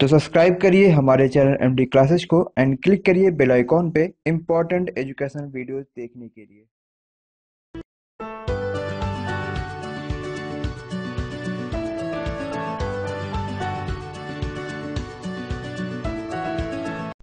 तो सब्सक्राइब करिए हमारे चैनल एमडी क्लासेस को एंड क्लिक करिए बेल आइकॉन पे इम्पोर्टेंट एजुकेशनल वीडियोस देखने के लिए।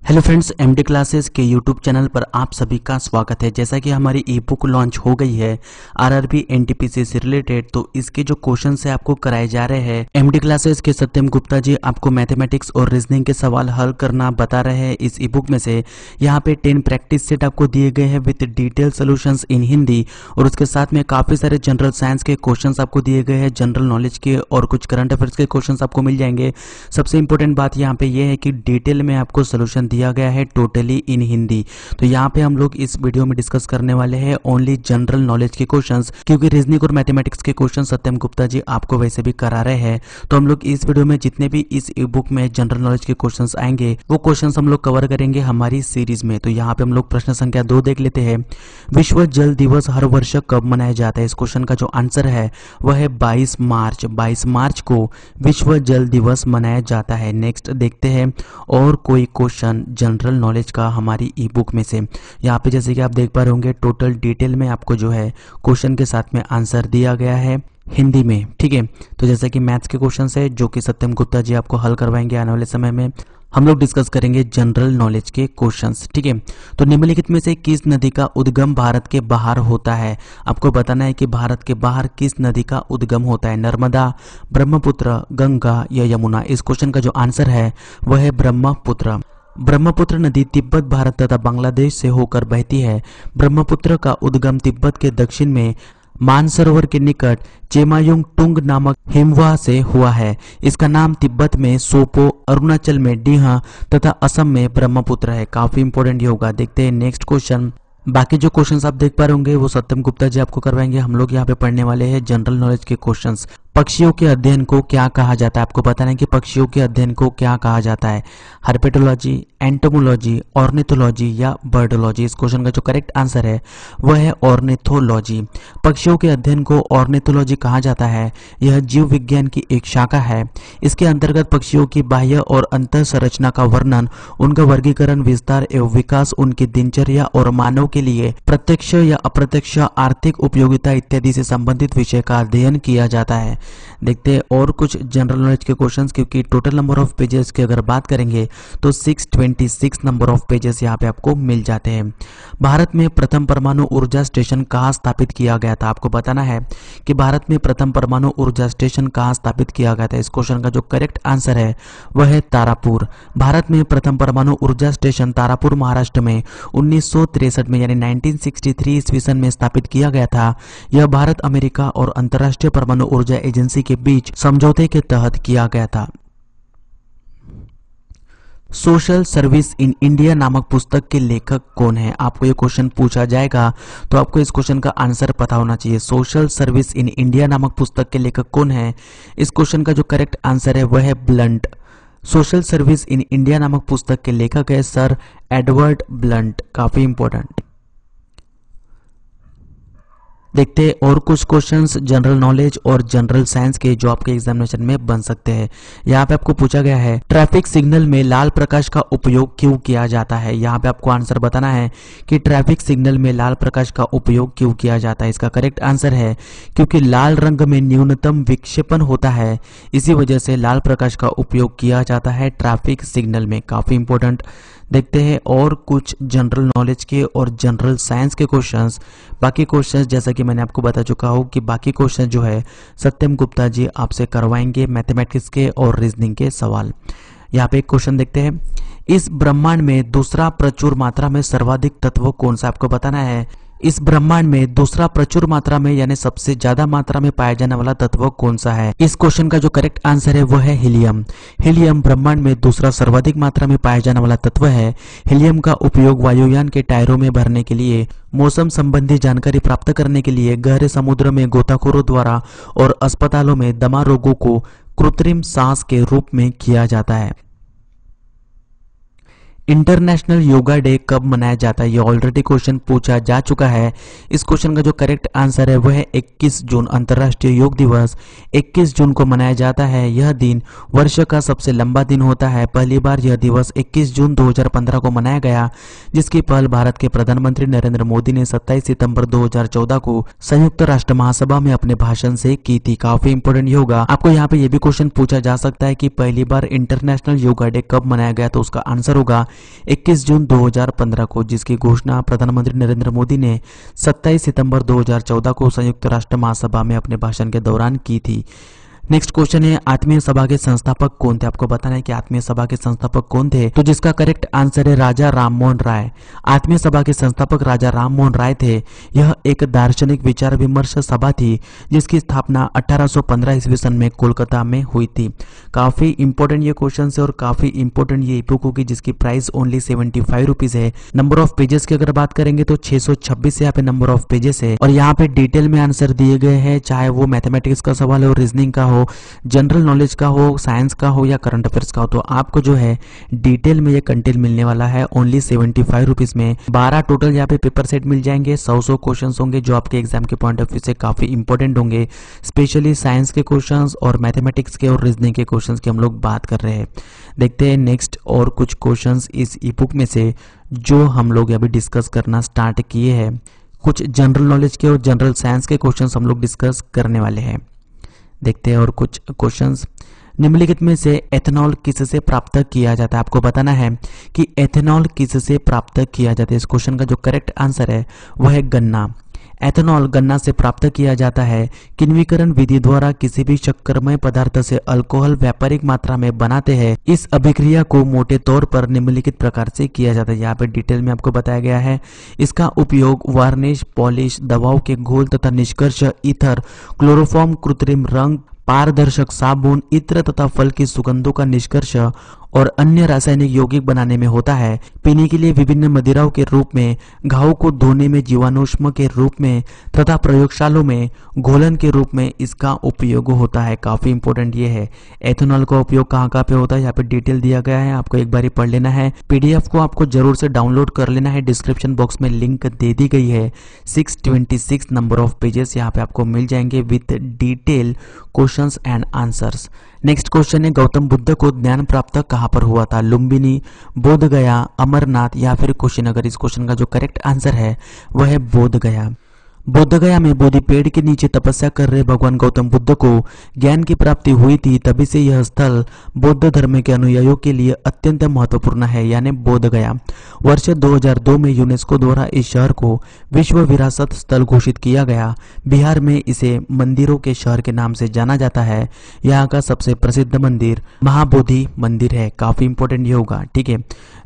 हेलो फ्रेंड्स, एमडी क्लासेस के यूट्यूब चैनल पर आप सभी का स्वागत है। जैसा कि हमारी ई बुक लॉन्च हो गई है आरआरबी एनटीपीसी से रिलेटेड, तो इसके जो क्वेश्चन है आपको कराए जा रहे हैं। एमडी क्लासेस के सत्यम गुप्ता जी आपको मैथमेटिक्स और रीजनिंग के सवाल हल करना बता रहे हैं इस ई बुक में से। यहाँ पे 10 प्रैक्टिस सेट आपको दिए गए हैं विद डिटेल सोल्यूशंस इन हिंदी, और उसके साथ में काफी सारे जनरल साइंस के क्वेश्चन आपको दिए गए हैं, जनरल नॉलेज के और कुछ करंट अफेयर्स के क्वेश्चन आपको मिल जाएंगे। सबसे इंपॉर्टेंट बात यहाँ पे ये है कि डिटेल में आपको सोल्यूशन दिया गया है टोटली इन हिंदी। तो यहाँ पे हम लोग इस वीडियो में डिस्कस करने वाले हैं ओनली जनरल नॉलेज के क्वेश्चंस, क्योंकि रीजनिंग और मैथमेटिक्स के क्वेश्चन सत्यम गुप्ता जी आपको वैसे भी करा रहे हैं। तो हम लोग इस वीडियो में जितने भी इस ई बुक में जनरल नॉलेज के क्वेश्चंस आएंगे वो क्वेश्चंस हम लोग कवर करेंगे हमारी सीरीज में। तो यहाँ पे हम लोग प्रश्न संख्या 2 देख लेते हैं। विश्व जल दिवस हर वर्ष कब मनाया जाता है? इस क्वेश्चन का जो आंसर है वह है 22 मार्च। 22 मार्च को विश्व जल दिवस मनाया जाता है। नेक्स्ट देखते हैं और कोई क्वेश्चन जनरल नॉलेज का हमारी ई बुक में से। यहाँ पे जैसे कि आप देख पा रहे होंगे टोटल डिटेल में आपको जो है क्वेश्चन के साथ में आंसर दिया गया है हिंदी में, ठीक है। तो जैसे कि मैथ्स के क्वेश्चन है जो कि सत्यम गुप्ता जी आपको हल करवाएंगे आने वाले समय में। हम लोग डिस्कस करेंगे जनरल नॉलेज के क्वेश्चंस, ठीक है। तो निम्नलिखित में से किस नदी का उद्गम भारत के बाहर होता है? आपको बताना है कि भारत के बाहर किस नदी का उद्गम होता है। नर्मदा, ब्रह्मपुत्र, गंगा या यमुना? इस क्वेश्चन का जो आंसर है वह है ब्रह्मपुत्र। ब्रह्मपुत्र नदी तिब्बत, भारत तथा बांग्लादेश से होकर बहती है। ब्रह्मपुत्र का उद्गम तिब्बत के दक्षिण में मानसरोवर के निकट चेमायुंग टुंग नामक हिमवाह से हुआ है। इसका नाम तिब्बत में सोपो, अरुणाचल में डीहा तथा असम में ब्रह्मपुत्र है। काफी इंपॉर्टेंट ये होगा। देखते हैं नेक्स्ट क्वेश्चन। बाकी जो क्वेश्चंस आप देख पा रहे होंगे वो सत्यम गुप्ता जी आपको करवाएंगे। हम लोग यहाँ पे पढ़ने वाले हैं जनरल नॉलेज के क्वेश्चंस। पक्षियों के अध्ययन को क्या कहा जाता है? आपको बताना है कि पक्षियों के अध्ययन को क्या कहा जाता है। हर्पेटोलॉजी, एंटोमोलॉजी, ऑर्निथोलॉजी या बर्डोलॉजी? इस क्वेश्चन का जो करेक्ट आंसर है वह है ऑर्निथोलॉजी। पक्षियों के अध्ययन को ऑर्निथोलॉजी कहा जाता है। यह जीव विज्ञान की एक शाखा है। इसके अंतर्गत पक्षियों की बाह्य और अंतः संरचना का वर्णन, उनका वर्गीकरण, विस्तार एवं विकास, उनकी दिनचर्या और मानव के लिए प्रत्यक्ष या अप्रत्यक्ष आर्थिक उपयोगिता इत्यादि से संबंधित विषय का अध्ययन किया जाता है। देखते हैं और कुछ जनरल नॉलेज के क्वेश्चंस, क्योंकि टोटल नंबर ऑफ पेजेस की अगर बात करेंगे तो 626 नंबर ऑफ पेजेस यहाँ पे आपको मिल जाते हैं। भारत में प्रथम परमाणु ऊर्जा स्टेशन कहाँ स्थापित किया गया था? आपको बताना है कि भारत में प्रथम परमाणु ऊर्जा स्टेशन कहाँ स्थापित किया गया था। इस क्वेश्चन का जो करेक्ट आंसर है वह है तारापुर। भारत में प्रथम परमाणु ऊर्जा स्टेशन तारापुर महाराष्ट्र में 1963 में यानी 1963 ईस्वी सन में स्थापित किया गया था। यह भारत, अमेरिका और अंतर्राष्ट्रीय परमाणु ऊर्जा एजेंसी के बीच समझौते के तहत किया गया था। सोशल सर्विस इन इंडिया नामक पुस्तक के लेखक कौन है? आपको ये क्वेश्चन पूछा जाएगा तो आपको इस क्वेश्चन का आंसर पता होना चाहिए। सोशल सर्विस इन इंडिया नामक पुस्तक के लेखक कौन है? इस क्वेश्चन का जो करेक्ट आंसर है वह है blunt. Social service in India नामक पुस्तक के लेखक है सर एडवर्ड ब्लंट। काफी इंपॉर्टेंट। देखते हैं और कुछ क्वेश्चंस जनरल नॉलेज और जनरल साइंस के जो आपके एग्जामिनेशन में बन सकते हैं। यहाँ पे आपको पूछा गया है ट्रैफिक सिग्नल में लाल प्रकाश का उपयोग क्यों किया जाता है? यहाँ पे आपको आंसर बताना है कि ट्रैफिक सिग्नल में लाल प्रकाश का उपयोग क्यों किया जाता है। इसका करेक्ट आंसर है क्योंकि लाल रंग में न्यूनतम विक्षेपण होता है, इसी वजह से लाल प्रकाश का उपयोग किया जाता है ट्रैफिक सिग्नल में। काफी इंपॉर्टेंट। देखते हैं और कुछ जनरल नॉलेज के और जनरल साइंस के क्वेश्चंस। बाकी क्वेश्चंस जैसा कि मैंने आपको बता चुका हूं कि बाकी क्वेश्चन जो है सत्यम गुप्ता जी आपसे करवाएंगे मैथमेटिक्स के और रीजनिंग के सवाल। यहाँ पे एक क्वेश्चन देखते हैं। इस ब्रह्मांड में दूसरा प्रचुर मात्रा में सर्वाधिक तत्व कौन सा? आपको बताना है इस ब्रह्मांड में दूसरा प्रचुर मात्रा में यानी सबसे ज्यादा मात्रा में पाया जाने वाला तत्व कौन सा है? इस क्वेश्चन का जो करेक्ट आंसर है वह है हीलियम। हीलियम ब्रह्मांड में दूसरा सर्वाधिक मात्रा में पाया जाने वाला तत्व है। हीलियम का उपयोग वायुयान के टायरों में भरने के लिए, मौसम संबंधी जानकारी प्राप्त करने के लिए, गहरे समुद्र में गोताखोरों द्वारा और अस्पतालों में दमा रोगों को कृत्रिम सांस के रूप में किया जाता है। इंटरनेशनल योगा डे कब मनाया जाता है? ये ऑलरेडी क्वेश्चन पूछा जा चुका है। इस क्वेश्चन का जो करेक्ट आंसर है वह है 21 जून। अंतर्राष्ट्रीय योग दिवस 21 जून को मनाया जाता है। यह दिन वर्ष का सबसे लंबा दिन होता है। पहली बार यह दिवस 21 जून 2015 को मनाया गया, जिसकी पहल भारत के प्रधानमंत्री नरेंद्र मोदी ने 27 सितंबर 2014 को संयुक्त राष्ट्र महासभा में अपने भाषण से की थी। काफी इंपोर्टेंट होगा। आपको यहाँ पे ये भी क्वेश्चन पूछा जा सकता है कि पहली बार इंटरनेशनल योगा डे कब मनाया गया, तो उसका आंसर होगा 21 जून 2015 को, जिसकी घोषणा प्रधानमंत्री नरेंद्र मोदी ने 27 सितंबर 2014 को संयुक्त राष्ट्र महासभा में अपने भाषण के दौरान की थी। नेक्स्ट क्वेश्चन है, आत्मीय सभा के संस्थापक कौन थे? आपको बताना है कि आत्मीय सभा के संस्थापक कौन थे, तो जिसका करेक्ट आंसर है राजा राममोहन राय। आत्मीय सभा के संस्थापक राजा राममोहन राय थे। यह एक दार्शनिक विचार विमर्श सभा थी जिसकी स्थापना 1815 ईस्वी सन में कोलकाता में हुई थी। काफी इंपॉर्टेंट ये क्वेश्चन है और काफी इंपॉर्टेंट ये बुक होगी, जिसकी प्राइस ओनली 75 रुपीज है। नंबर ऑफ पेजेस की अगर बात करेंगे तो 626 यहाँ पे नंबर ऑफ पेजेस है और यहाँ पे डिटेल में आंसर दिए गए हैं, चाहे वो मैथमेटिक्स का सवाल हो, रीजनिंग का हो, जनरल नॉलेज का हो, साइंस का हो या करंट अफेयर्स का हो, तो आपको जो है डिटेल में ये कंटेंट मिलने वाला है ओनली 75 रुपीज में। 12 टोटल यहाँ पे पेपर सेट मिल जाएंगे। 100 क्वेश्चंस होंगे जो आपके एग्जाम के पॉइंट ऑफ व्यू से काफी इंपॉर्टेंट होंगे, स्पेशली साइंस के क्वेश्चंस और मैथमेटिक्स के और रीजनिंग के क्वेश्चंस की हम लोग बात कर रहे हैं। देखते हैं नेक्स्ट और कुछ क्वेश्चंस इस ई बुक में से जो हम लोग अभी डिस्कस करना स्टार्ट किए हैं। कुछ जनरल नॉलेज के और जनरल साइंस के क्वेश्चंस हम लोग डिस्कस करने वाले हैं। देखते हैं और कुछ क्वेश्चंस। निम्नलिखित में से एथेनॉल किससे प्राप्त किया जाता है? आपको बताना है कि एथेनॉल किससे प्राप्त किया जाता है। इस क्वेश्चन का जो करेक्ट आंसर है वह है गन्ना। एथेनॉल गन्ना से प्राप्त किया जाता है। किण्वीकरण विधि द्वारा किसी भी शक्करमय पदार्थ से अल्कोहल व्यापारिक मात्रा में बनाते हैं। इस अभिक्रिया को मोटे तौर पर निम्नलिखित प्रकार से किया जाता है। यहाँ पे डिटेल में आपको बताया गया है। इसका उपयोग वार्निश, पॉलिश, दवाओं के घोल तथा निष्कर्ष, ईथर, क्लोरोफॉर्म, कृत्रिम रंग, पारदर्शक साबुन, इत्र तथा फल की सुगंधों का निष्कर्ष और अन्य रासायनिक यौगिक बनाने में होता है। पीने के लिए विभिन्न मदिराओं के रूप में, घाव को धोने में जीवाणुष्म के रूप में तथा प्रयोगशालों में घोलन के रूप में इसका उपयोग होता है। काफी इंपॉर्टेंट ये है। एथेनॉल का उपयोग कहाँ कहाँ पे होता है यहाँ पे डिटेल दिया गया है, आपको एक बार पढ़ लेना है। पीडीएफ को आपको जरूर से डाउनलोड कर लेना है, डिस्क्रिप्शन बॉक्स में लिंक दे दी गई है। 626 नंबर ऑफ पेजेस यहाँ पे आपको मिल जाएंगे with detail questions and answers. Next question है, गौतम बुद्ध को ज्ञान प्राप्त कहाँ पर हुआ था? लुम्बिनी, बोध गया, अमरनाथ या फिर कुशीनगर? इस क्वेश्चन का जो करेक्ट आंसर है वह है बोध गया। बोध गया में बोधि पेड़ के नीचे तपस्या कर रहे भगवान गौतम बुद्ध को ज्ञान की प्राप्ति हुई थी, तभी से यह स्थल बौद्ध धर्म के अनुयायियों के लिए अत्यंत महत्वपूर्ण है, यानी बोध गया। वर्ष 2002 में यूनेस्को द्वारा इस शहर को विश्व विरासत स्थल घोषित किया गया। बिहार में इसे मंदिरों के शहर के नाम से जाना जाता है। यहाँ का सबसे प्रसिद्ध मंदिर महाबोधि मंदिर है। काफी इंपॉर्टेंट ये होगा, ठीक है।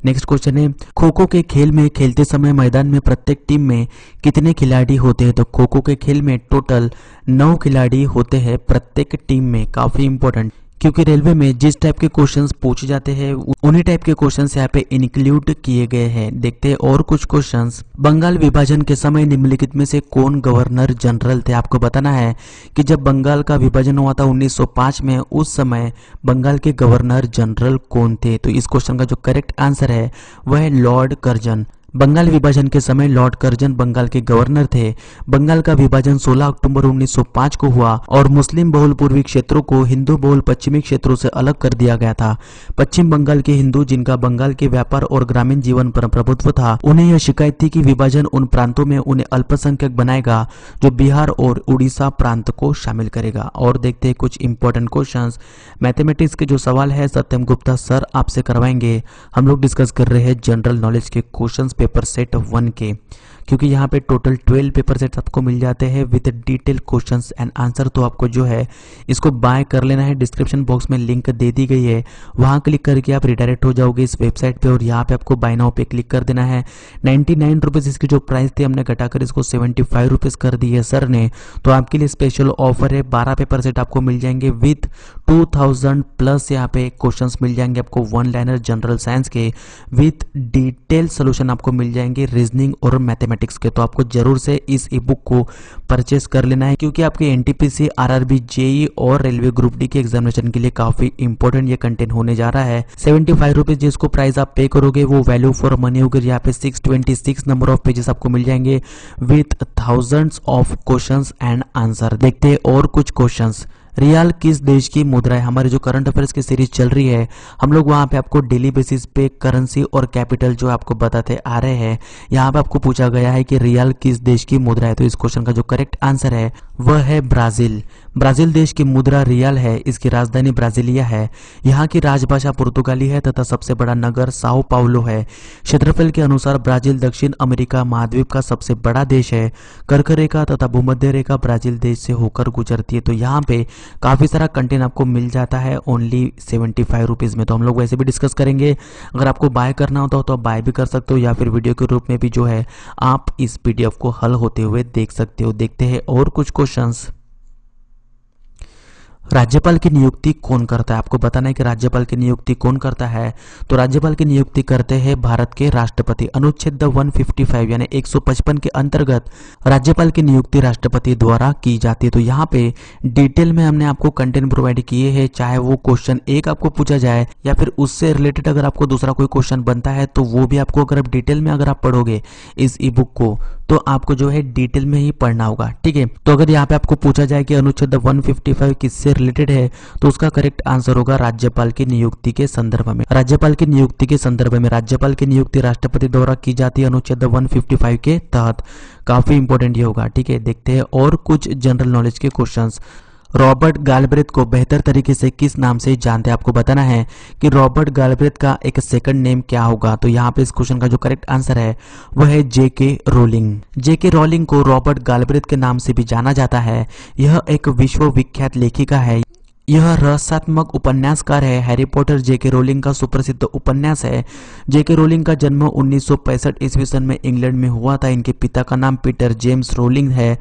नेक्स्ट क्वेश्चन है, खो खो के खेल में खेलते समय मैदान में प्रत्येक टीम में कितने खिलाड़ी होते हैं? तो खो खो के खेल में टोटल 9 खिलाड़ी होते हैं प्रत्येक टीम में। काफी इंपॉर्टेंट, क्योंकि रेलवे में जिस टाइप के क्वेश्चंस पूछे जाते हैं उन्हीं टाइप के क्वेश्चंस यहाँ पे इंक्लूड किए गए हैं। देखते हैं और कुछ क्वेश्चंस। बंगाल विभाजन के समय निम्नलिखित में से कौन गवर्नर जनरल थे? आपको बताना है कि जब बंगाल का विभाजन हुआ था 1905 में, उस समय बंगाल के गवर्नर जनरल कौन थे? तो इस क्वेश्चन का जो करेक्ट आंसर है वह है लॉर्ड कर्जन। बंगाल विभाजन के समय लॉर्ड कर्जन बंगाल के गवर्नर थे। बंगाल का विभाजन 16 अक्टूबर 1905 को हुआ और मुस्लिम बहुल पूर्वी क्षेत्रों को हिंदू बहुल पश्चिमी क्षेत्रों से अलग कर दिया गया था। पश्चिम बंगाल के हिंदू, जिनका बंगाल के व्यापार और ग्रामीण जीवन पर प्रभुत्व था, उन्हें यह शिकायत थी कि विभाजन उन प्रांतों में उन्हें अल्पसंख्यक बनाएगा जो बिहार और उड़ीसा प्रांत को शामिल करेगा। और देखते हैं कुछ इंपॉर्टेंट क्वेश्चंस। मैथमेटिक्स के जो सवाल है सत्यम गुप्ता सर आपसे करवाएंगे। हम लोग डिस्कस कर रहे हैं जनरल नॉलेज के क्वेश्चंस पेपर सेट 1 के, क्योंकि यहाँ पे टोटल 12 पेपर सेट आपको मिल जाते हैं with detail questions and answer. तो आपको जो है इसको बाय कर लेना है। डिस्क्रिप्शन बॉक्स में लिंक दे दी गई है, वहां क्लिक करके आप रिडायरेक्ट हो जाओगे इस वेबसाइट पे और यहाँ पे आपको बाय नाउ पे क्लिक कर देना है। 99 रुपीज इसकी जो प्राइस थी हमने घटाकर इसको 75 रुपीज कर दी है सर ने। तो आपके लिए स्पेशल ऑफर है, 12 पेपर सेट आपको मिल जाएंगे विथ 2000 प्लस यहाँ पे क्वेश्चन मिल जाएंगे आपको 1 लाइनर जनरल साइंस के विथ डिटेल सोल्यूशन आपको मिल जाएंगे रीजनिंग और मैथमेटिक्स मैथमेटिक्स के, तो आपको जरूर से इस ई बुक को परचेस कर लेना है, क्योंकि आपके एनटीपीसी, आरआरबी, जेई और रेलवे ग्रुप डी के एग्जामिनेशन के लिए काफी इंपॉर्टेंट ये कंटेंट होने जा रहा है। 75 रुपीज जिसको प्राइस आप पे करोगे वो वैल्यू फॉर मनी होगी। यहाँ पे 626 नंबर ऑफ पेजेस आपको मिल जाएंगे with thousands of questions and answer. देखते हैं और कुछ क्वेश्चंस। रियाल किस देश की मुद्रा है? हमारे जो करंट अफेयर्स की सीरीज चल रही है, हम लोग वहां पे आपको डेली बेसिस पे करेंसी और कैपिटल जो आपको बताते आ रहे हैं। यहाँ पे आपको पूछा गया है कि रियाल किस देश की मुद्रा है, तो इस क्वेश्चन का जो करेक्ट आंसर है वह है ब्राजील। ब्राजील देश की मुद्रा रियाल है, इसकी राजधानी ब्राजीलिया है। यहाँ की राजभाषा पुर्तगाली है तथा सबसे बड़ा नगर साओ पाउलो है। क्षेत्रफल के अनुसार ब्राजील दक्षिण अमेरिका महाद्वीप का सबसे बड़ा देश है। कर्क रेखा तथा भूमध्य रेखा ब्राजील देश से होकर गुजरती है। तो यहाँ पे काफी सारा कंटेंट आपको मिल जाता है ओनली 75 रुपीज में। तो हम लोग वैसे भी डिस्कस करेंगे, अगर आपको बाय करना होता हो तो आप बाय भी कर सकते हो, या फिर वीडियो के रूप में भी जो है आप इस पीडीएफ को हल होते हुए देख सकते हो। देखते हैं और कुछ क्वेश्चंस। राज्यपाल की नियुक्ति कौन करता है? आपको बताना है कि राज्यपाल की नियुक्ति कौन करता है। तो राज्यपाल की नियुक्ति करते हैं भारत के राष्ट्रपति। अनुच्छेद 155 यानी 155 के अंतर्गत राज्यपाल की नियुक्ति राष्ट्रपति द्वारा की जाती है। तो यहाँ पे डिटेल में हमने आपको कंटेंट प्रोवाइड किए हैं, चाहे वो क्वेश्चन एक आपको पूछा जाए या फिर उससे रिलेटेड अगर आपको दूसरा कोई क्वेश्चन बनता है तो वो भी आपको अगर आप डिटेल में अगर आप पढ़ोगे इस ई बुक को तो आपको जो है डिटेल में ही पढ़ना होगा, ठीक है। तो अगर यहाँ पे आपको पूछा जाए कि अनुच्छेद 155 किससे रिलेटेड है, तो उसका करेक्ट आंसर होगा राज्यपाल की नियुक्ति के संदर्भ में। राज्यपाल की नियुक्ति के संदर्भ में राज्यपाल की नियुक्ति राष्ट्रपति द्वारा की जाती है अनुच्छेद 155 के तहत। काफी इंपॉर्टेंट ये होगा, ठीक है। देखते हैं और कुछ जनरल नॉलेज के क्वेश्चंस। रॉबर्ट गालब्रेथ को बेहतर तरीके से किस नाम से जानते हैं? आपको बताना है कि रॉबर्ट गालब्रेथ का एक सेकंड नेम क्या होगा। तो यहाँ पे इस क्वेश्चन का जो करेक्ट आंसर है वह है जेके रोलिंग। जेके रोलिंग को रॉबर्ट गालब्रेथ के नाम से भी जाना जाता है। यह एक विश्वविख्यात लेखिका है। यह रहस्यात्मक उपन्यासकार है। हैरी पॉटर जेके रोलिंग का सुप्रसिद्ध उपन्यास है। जेके रोलिंग का जन्म 1965 ईस्वी सन में इंग्लैंड में हुआ था। इनके पिता का नाम पीटर जेम्स रोलिंग है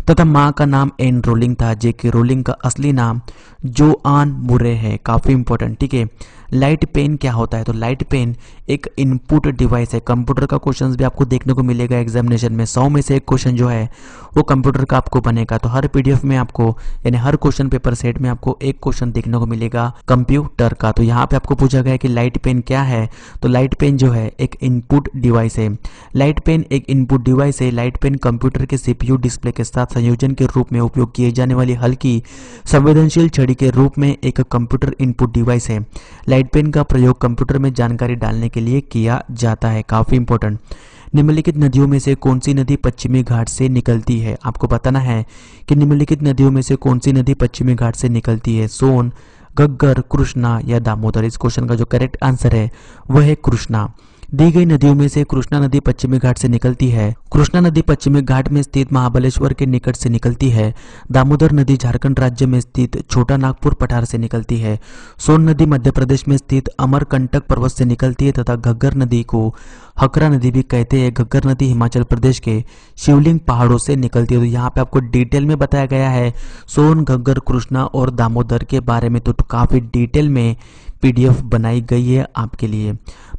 तथा मां का नाम एन रोलिंग था। जेके रोलिंग का असली नाम जोआन मुरे है। काफी इंपॉर्टेंट, ठीक है। लाइट पेन क्या होता है? तो लाइट पेन एक इनपुट डिवाइस है। कंप्यूटर का क्वेश्चन भी आपको देखने को मिलेगा एग्जामिनेशन में। 100 में से एक क्वेश्चन जो है वो कंप्यूटर का आपको बनेगा। तो हर पीडीएफ में आपको यानी हर क्वेश्चन पेपर सेट में आपको एक क्वेश्चन देखने को मिलेगा कंप्यूटर का। तो यहाँ पे आपको पूछा गया है कि लाइट पेन क्या है। तो लाइट पेन जो है एक इनपुट डिवाइस है। लाइट पेन एक इनपुट डिवाइस है। लाइट पेन कंप्यूटर के सीपीयू डिस्प्ले के साथ संयोजन के रूप में उपयोग किए जाने वाली हल्की संवेदनशील छड़ी के रूप में एक कंप्यूटर इनपुट डिवाइस है। लाइट पेन का प्रयोग कंप्यूटर में जानकारी डालने के लिए किया जाता है। काफी इंपॉर्टेंट। निम्नलिखित नदियों में से कौन सी नदी पश्चिमी घाट से निकलती है? आपको बताना है कि निम्नलिखित नदियों में से कौन सी नदी पश्चिमी घाट से निकलती है। सोन, घग्गर, कृष्णा या दामोदर। इस क्वेश्चन का जो करेक्ट आंसर है वह है कृष्णा। दी गई नदियों में से कृष्णा नदी पश्चिमी घाट से निकलती है। कृष्णा नदी पश्चिमी घाट में स्थित महाबलेश्वर के निकट से निकलती है। दामोदर नदी झारखंड राज्य में स्थित छोटा नागपुर पठार से निकलती है। सोन नदी मध्य प्रदेश में स्थित अमरकंटक पर्वत से निकलती है तथा घग्गर नदी को हकरा नदी भी कहते हैं। घग्गर नदी हिमाचल प्रदेश के शिवलिंग पहाड़ों से निकलती है। तो यहाँ पे आपको डिटेल में बताया गया है सोन, घग्गर, कृष्णा और दामोदर के बारे में। तो काफी डिटेल में पीडीएफ बनाई गई है आपके लिए।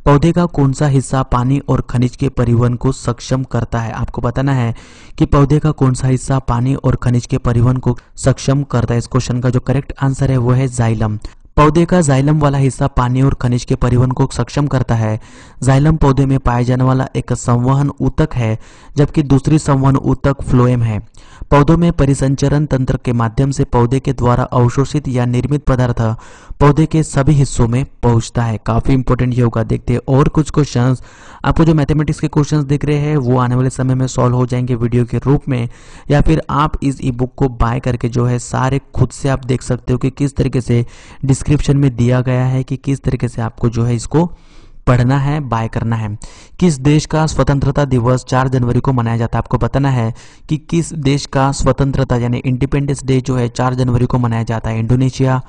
पौधे का कौन सा हिस्सा पानी और खनिज के परिवहन को सक्षम करता है? आपको बताना है कि पौधे का कौन सा हिस्सा पानी और खनिज के परिवहन को सक्षम करता है। इस क्वेश्चन का जो करेक्ट आंसर है वो है जाइलम। पौधे का जाइलम वाला हिस्सा पानी और खनिज के परिवहन को सक्षम करता है। जाइलम पौधे में पाया जाने वाला एक संवहन ऊतक है, जबकि दूसरी संवहन ऊतक फ्लोएम है। पौधों में परिसंचरण तंत्र के माध्यम से पौधे के द्वारा अवशोषित या निर्मित पदार्थ पौधे के सभी हिस्सों में पहुंचता है। काफी इंपॉर्टेंट ये होगा। देखते हैं और कुछ क्वेश्चंस। आपको जो मैथमेटिक्स के क्वेश्चंस दिख रहे हैं वो आने वाले समय में सॉल्व हो जाएंगे वीडियो के रूप में, या फिर आप इस ई बुक को बाय करके जो है सारे खुद से आप देख सकते हो कि किस तरीके से डिस्क्रिप्शन में दिया गया है कि किस तरीके से आपको जो है इसको पढ़ना है, बाय करना है। किस देश का स्वतंत्रता दिवस 4 जनवरी को मनाया जाता है? आपको बताना है कि किस देश का स्वतंत्रता यानी इंडिपेंडेंस डे जो है 4 जनवरी को मनाया जाता है। इंडोनेशिया,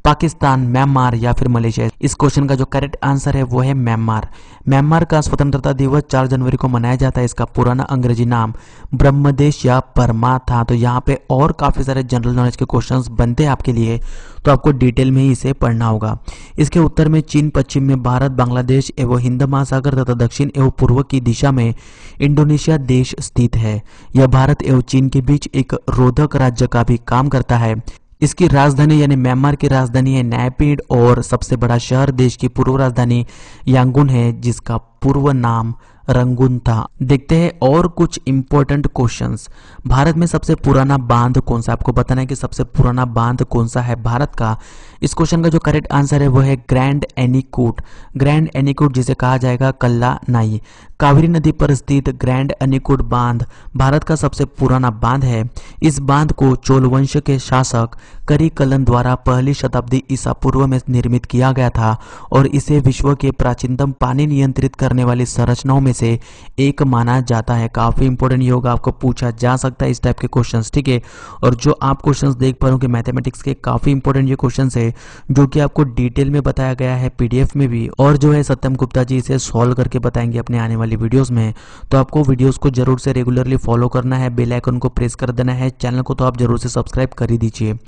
पाकिस्तान, म्यांमार या फिर मलेशिया। इस क्वेश्चन का जो करेक्ट आंसर है वो है म्यांमार। म्यांमार का स्वतंत्रता दिवस 4 जनवरी को मनाया जाता है। इसका पुराना अंग्रेजी नाम ब्रह्मदेश या बर्मा था। तो यहाँ पे और काफी सारे जनरल नॉलेज के क्वेश्चंस बनते हैं आपके लिए, तो आपको डिटेल में ही इसे पढ़ना होगा। इसके उत्तर में चीन, पश्चिम में भारत, बांग्लादेश एवं हिंद महासागर तथा दक्षिण एवं पूर्व की दिशा में इंडोनेशिया देश स्थित है। यह भारत एवं चीन के बीच एक रोधक राज्य का भी काम करता है। इसकी राजधानी यानी म्यांमार की राजधानी है नैपीड और सबसे बड़ा शहर देश की पूर्व राजधानी यांगून है, जिसका पूर्व नाम रंगून था। देखते हैं और कुछ इंपॉर्टेंट क्वेश्चंस। भारत में सबसे पुराना बांध कौन सा? आपको बताना है कि सबसे पुराना बांध कौन सा है भारत का। इस क्वेश्चन का जो करेक्ट आंसर है वो है ग्रैंड एनीकूट। ग्रैंड एनीकूट जिसे कहा जाएगा कल्ला नाई। कावेरी नदी पर स्थित ग्रैंड एनीकूट बांध भारत का सबसे पुराना बांध है। इस बांध को चोल वंश के शासक करिकलन द्वारा पहली शताब्दी ईसा पूर्व में निर्मित किया गया था और इसे विश्व के प्राचीनतम पानी नियंत्रित करने वाली संरचनाओं में से एक माना जाता है। काफी इंपॉर्टेंट योग आपको पूछा जा सकता है इस टाइप के क्वेश्चंस, ठीक है। और जो आप क्वेश्चंस देख पा रहे हो कि मैथमेटिक्स के काफी इंपॉर्टेंट ये क्वेश्चंस है जो कि आपको डिटेल में बताया गया है पीडीएफ में भी, और जो है सत्यम गुप्ता जी इसे सॉल्व करके बताएंगे अपने आने वाली वीडियोस में। तो आपको वीडियोस को जरूर से रेगुलरली फॉलो करना है, बेल आइकन को प्रेस कर देना है, चैनल को तो आप जरूर से सब्सक्राइब कर ही दीजिए।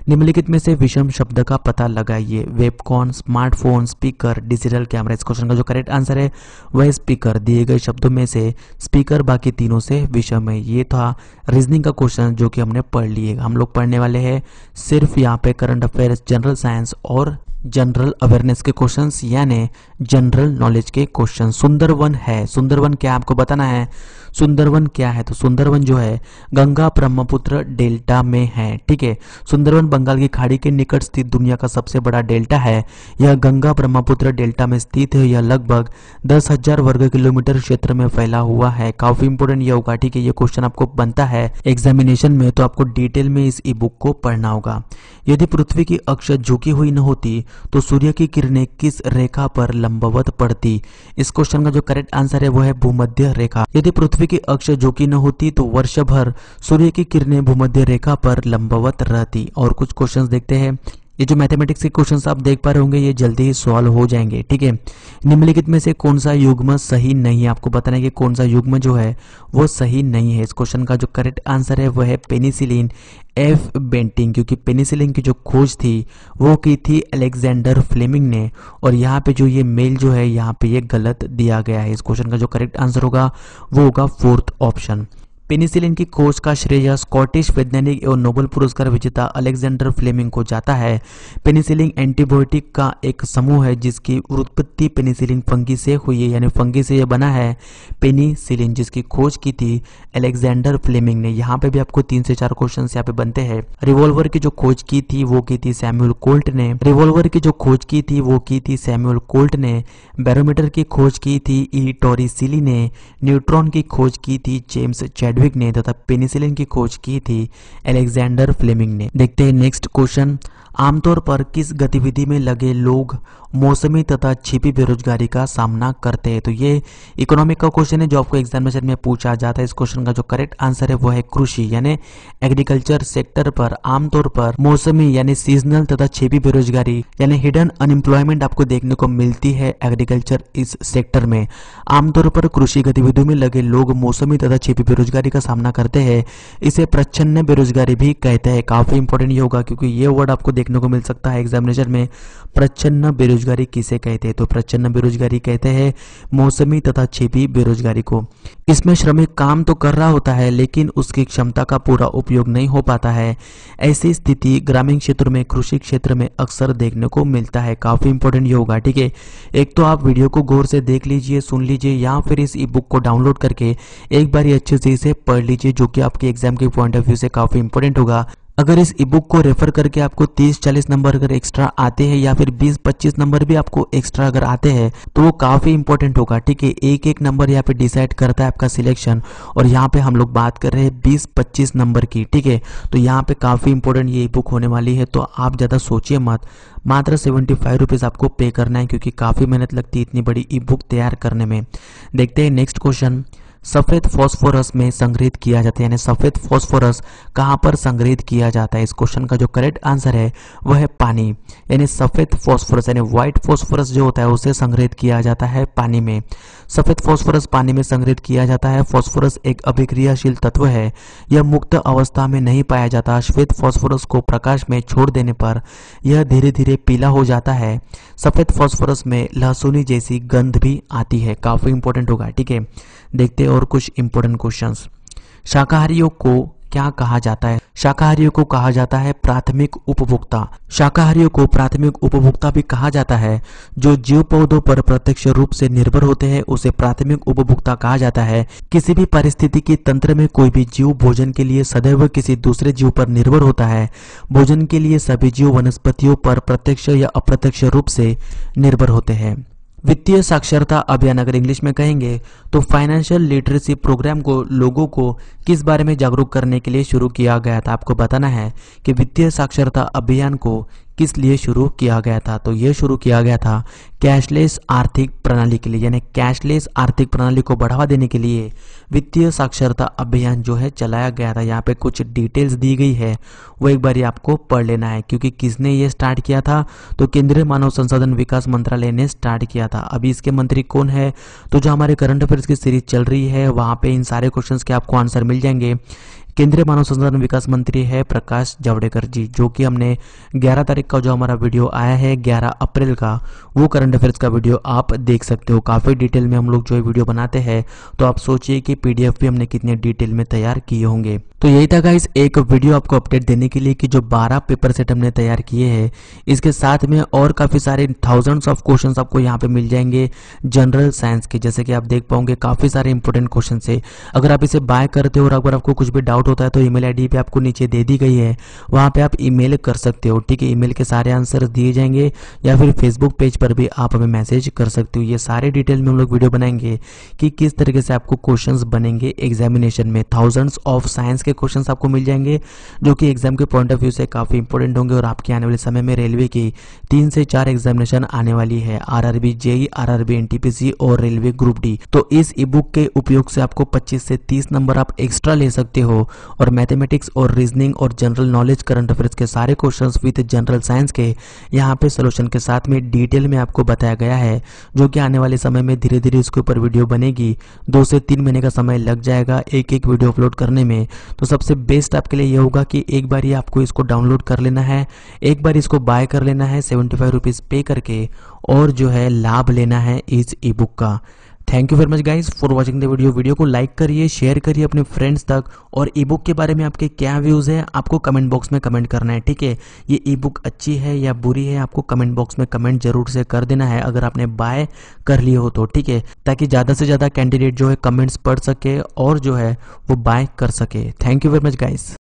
निम्नलिखित में से विषम शब्द का पता लगाइए। वेबकॉन, स्मार्टफोन, स्पीकर, डिजिटल कैमरा। इस क्वेश्चन का जो करेक्ट आंसर है वह स्पीकर। दिए गए शब्दों में से स्पीकर बाकी तीनों से विषम है। ये था रीजनिंग का क्वेश्चन जो कि हमने पढ़ लिए। हम लोग पढ़ने वाले हैं सिर्फ यहाँ पे करंट अफेयर्स, जनरल साइंस और जनरल अवेयरनेस के क्वेश्चंस यानी जनरल नॉलेज के क्वेश्चन। सुंदरवन है, सुंदरवन क्या आपको बताना है। सुंदरवन क्या है? तो सुंदरवन जो है गंगा ब्रह्मपुत्र डेल्टा में है, ठीक है। सुंदरवन बंगाल की खाड़ी के निकट स्थित दुनिया का सबसे बड़ा डेल्टा है। यह गंगा ब्रह्मपुत्र डेल्टा में स्थित है। यह लगभग 10,000 वर्ग किलोमीटर क्षेत्र में फैला हुआ है। काफी इंपोर्टेंट ये होगा, ठीक है। ये क्वेश्चन आपको बनता है एग्जामिनेशन में, तो आपको डिटेल में इस ई बुक को पढ़ना होगा। यदि पृथ्वी की अक्ष झुकी हुई न होती तो सूर्य की किरणें किस रेखा पर लंबवत पड़ती? इस क्वेश्चन का जो करेक्ट आंसर है वो है भूमध्य रेखा। यदि पृथ्वी की अक्ष झुकी न होती तो वर्ष भर सूर्य की किरणें भूमध्य रेखा पर लंबवत रहती। और कुछ क्वेश्चंस देखते हैं। ये जो मैथमेटिक्स के क्वेश्चंस आप देख पा रहे होंगे ये जल्दी ही सॉल्व हो जाएंगे, ठीक है। निम्नलिखित में से कौन सा युग्म सही नहीं है? आपको बताना है कि कौन सा युग्म जो है वो सही नहीं है। इस क्वेश्चन का जो करेक्ट आंसर है वह है पेनिसिलिन एफ बेंटिंग, क्योंकि पेनिसिलिन की जो खोज थी वो की थी अलेक्जेंडर फ्लेमिंग ने। और यहाँ पे जो ये मेल जो है यहाँ पे ये गलत दिया गया है। इस क्वेश्चन का जो करेक्ट आंसर होगा वो होगा फोर्थ ऑप्शन। पेनिसिलिन की खोज का श्रेय स्कॉटिश वैज्ञानिक एवं नोबेल पुरस्कार विजेता अलेक्जेंडर फ्लेमिंग को जाता है। पेनिसिलिन एंटीबायोटिक का एक समूह है जिसकी उत्पत्ति पेनिसिलिन फंगी से हुई है, यानी फंगी से यह बना है पेनिसिलिन, जिसकी खोज की थी अलेक्जेंडर फ्लेमिंग ने। यहाँ पे भी आपको 3 से 4 क्वेश्चन यहाँ पे बनते हैं। रिवॉल्वर की जो खोज की थी वो की थी सैमुअल कोल्ट ने। रिवॉल्वर की जो खोज की थी वो की थी सैमुअल कोल्ट ने। बैरोमीटर की खोज की थी ई टोरिसिली ने। न्यूट्रॉन की खोज की थी जेम्स चैडविक ने तथा पेनिसिलिन की खोज की थी अलेक्जेंडर फ्लेमिंग ने। देखते हैं नेक्स्ट क्वेश्चन। आमतौर पर किस गतिविधि में लगे लोग मौसमी तथा छिपी बेरोजगारी का सामना करते हैं? तो ये इकोनॉमिक का क्वेश्चन है जो आपको एग्जामिनेशन में पूछा जाता है। इस क्वेश्चन का जो करेक्ट आंसर है वो है कृषि यानी एग्रीकल्चर सेक्टर पर आमतौर पर मौसमी यानी सीजनल तथा छिपी बेरोजगारी यानी हिडन अनएम्प्लॉयमेंट आपको देखने को मिलती है एग्रीकल्चर इस सेक्टर में। आमतौर पर कृषि गतिविधियों में लगे लोग मौसमी तथा छिपी बेरोजगारी का सामना करते हैं। इसे प्रच्छन्न बेरोजगारी भी कहते हैं। काफी इंपॉर्टेंट ये होगा क्योंकि ये वर्ड आपको देखने को मिल सकता है एग्जामिनेशन में। प्रच्छन्न बेरोजगारी किसे कहते हैं? तो प्रच्छन्न बेरोजगारी कहते हैं मौसमी तथा छिपी बेरोजगारी को। इसमें श्रमिक काम तो कर रहा होता है लेकिन उसकी क्षमता का पूरा उपयोग नहीं हो पाता है। ऐसी स्थिति ग्रामीण क्षेत्र में, कृषि क्षेत्र में अक्सर देखने को मिलता है। काफी इंपॉर्टेंट ये होगा, ठीक है। एक तो आप वीडियो को गौर से देख लीजिए, सुन लीजिए, या फिर इस ई बुक को डाउनलोड करके एक बार अच्छे से इसे पढ़ लीजिए, जो कि आपके एग्जाम के पॉइंट ऑफ व्यू से काफी इंपॉर्टेंट होगा। अगर इस ई बुक को रेफर करके आपको 30-40 नंबर अगर एक्स्ट्रा आते हैं या फिर 20-25 नंबर भी आपको एक्स्ट्रा अगर आते हैं तो वो काफी इंपॉर्टेंट होगा, ठीक है। एक एक नंबर यहाँ पे डिसाइड करता है आपका सिलेक्शन, और यहाँ पे हम लोग बात कर रहे हैं 20-25 नंबर की, ठीक है। तो यहाँ पे काफी इंपॉर्टेंट ये ई बुक होने वाली है, तो आप ज्यादा सोचिए मत। मात्र 75 रुपीज आपको पे करना है क्योंकि काफी मेहनत लगती है इतनी बड़ी ई बुक तैयार करने में। देखते हैं नेक्स्ट क्वेश्चन। सफेद फॉस्फोरस में संग्रहित किया जाता है, यानी सफेद फॉस्फोरस कहां पर संग्रहित किया जाता है? इस क्वेश्चन का जो करेक्ट आंसर है वह है पानी, यानी सफेद फॉस्फोरस यानी व्हाइट फॉस्फोरस जो होता है उसे संग्रहित किया जाता है पानी में। सफेद फास्फोरस पानी में संग्रहित किया जाता है। फास्फोरस एक अभिक्रियाशील तत्व है, यह मुक्त अवस्था में नहीं पाया जाता। श्वेत फास्फोरस को प्रकाश में छोड़ देने पर यह धीरे धीरे पीला हो जाता है। सफेद फास्फोरस में लहसुनी जैसी गंध भी आती है। काफी इंपॉर्टेंट होगा, ठीक है। देखते हैं और कुछ इंपॉर्टेंट क्वेश्चंस। शाकाहारियों को क्या कहा जाता है? शाकाहारियों को कहा जाता है प्राथमिक उपभोक्ता। शाकाहारियों को प्राथमिक उपभोक्ता भी कहा जाता है। जो जीव पौधों पर प्रत्यक्ष रूप से निर्भर होते हैं उसे प्राथमिक उपभोक्ता कहा जाता है। किसी भी पारिस्थितिकी तंत्र में कोई भी जीव भोजन के लिए सदैव किसी दूसरे जीव पर निर्भर होता है। भोजन के लिए सभी जीव वनस्पतियों पर प्रत्यक्ष या अप्रत्यक्ष रूप से निर्भर होते हैं। वित्तीय साक्षरता अभियान अगर इंग्लिश में कहेंगे तो फाइनेंशियल लिटरेसी प्रोग्राम को लोगों को किस बारे में जागरूक करने के लिए शुरू किया गया था? आपको बताना है कि वित्तीय साक्षरता अभियान को किस लिए शुरू किया गया था। तो यह शुरू किया गया था कैशलेस आर्थिक प्रणाली के लिए, यानी कैशलेस आर्थिक प्रणाली को बढ़ावा देने के लिए वित्तीय साक्षरता अभियान जो है चलाया गया था। यहाँ पे कुछ डिटेल्स दी गई है, वो एक बार आपको पढ़ लेना है। क्योंकि किसने ये स्टार्ट किया था? तो केंद्रीय मानव संसाधन विकास मंत्रालय ने स्टार्ट किया था। अभी इसके मंत्री कौन है? तो जो हमारे करंट अफेयर्स की सीरीज चल रही है वहां पे इन सारे क्वेश्चंस के आपको आंसर मिल जाएंगे। केंद्रीय मानव संसाधन विकास मंत्री है प्रकाश जावड़ेकर जी, जो कि हमने 11 तारीख का जो हमारा वीडियो आया है 11 अप्रैल का, वो करंट अफेयर्स का वीडियो आप देख सकते हो। काफ़ी डिटेल में हम लोग जो वीडियो बनाते हैं, तो आप सोचिए कि पीडीएफ भी हमने कितने डिटेल में तैयार किए होंगे। तो यही था गाइस एक वीडियो आपको अपडेट देने के लिए कि जो 12 पेपर सेट हमने तैयार किए हैं, इसके साथ में और काफ़ी सारे थाउजेंड्स ऑफ क्वेश्चंस आपको यहाँ पे मिल जाएंगे जनरल साइंस के। जैसे कि आप देख पाओगे काफ़ी सारे इंपॉर्टेंट क्वेश्चन है। अगर आप इसे बाय करते हो और अगर आपको कुछ भी डाउट होता है तो ईमेल आईडी पे आपको नीचे दे दी गई है, वहाँ पे आप ईमेल कर सकते हो, ठीक है। ईमेल के सारे आंसर दिए जाएंगे या फिर फेसबुक पेज पर भी आप हमें मैसेज कर सकते हो। ये सारे डिटेल में हम लोग वीडियो बनाएंगे कि किस तरीके से आपको क्वेश्चंस बनेंगे एग्जामिनेशन में। थाउजेंड्स ऑफ साइंस के क्वेश्चंस आपको मिल जाएंगे जो कि एग्जाम के पॉइंट ऑफ व्यू से काफी इंपॉर्टेंट होंगे। और आपके आने वाले समय में रेलवे की 3 से 4 एग्जामिनेशन आने वाली है, आरआरबी जेई, आरआरबी एनटीपीसी और रेलवे ग्रुप डी। तो इस ई बुक के उपयोग से आपको 25 से 30 नंबर आप एक्स्ट्रा ले सकते हो। और मैथमेटिक्स और रीजनिंग और जनरल नॉलेज करंट अफेयर्स के सारे क्वेश्चंस विद जनरल साइंस के यहाँ पे सोल्यूशन के साथ में डिटेल में आपको बताया गया है, जो कि आने वाले समय में धीरे धीरे इसके ऊपर वीडियो बनेगी। 2 से 3 महीने का समय लग जाएगा एक एक वीडियो अपलोड करने में। तो सबसे बेस्ट आपके लिए ये होगा कि एक बार ही आपको इसको डाउनलोड कर लेना है, एक बार इसको बाय कर लेना है 75 रुपीज़ पे करके, और जो है लाभ लेना है इस ई बुक का। Thank you very much guys for watching the video. Video को लाइक करिए, शेयर करिए अपने फ्रेंड्स तक। और ई बुक के बारे में आपके क्या व्यूज़ है आपको कमेंट बॉक्स में कमेंट करना है, ठीक है। ये ई बुक अच्छी है या बुरी है आपको कमेंट बॉक्स में कमेंट जरूर से कर देना है, अगर आपने बाय कर लिए हो तो, ठीक है, ताकि ज़्यादा से ज़्यादा कैंडिडेट जो है कमेंट्स पढ़ सके और जो है वो बाय कर सके। Thank you very much guys.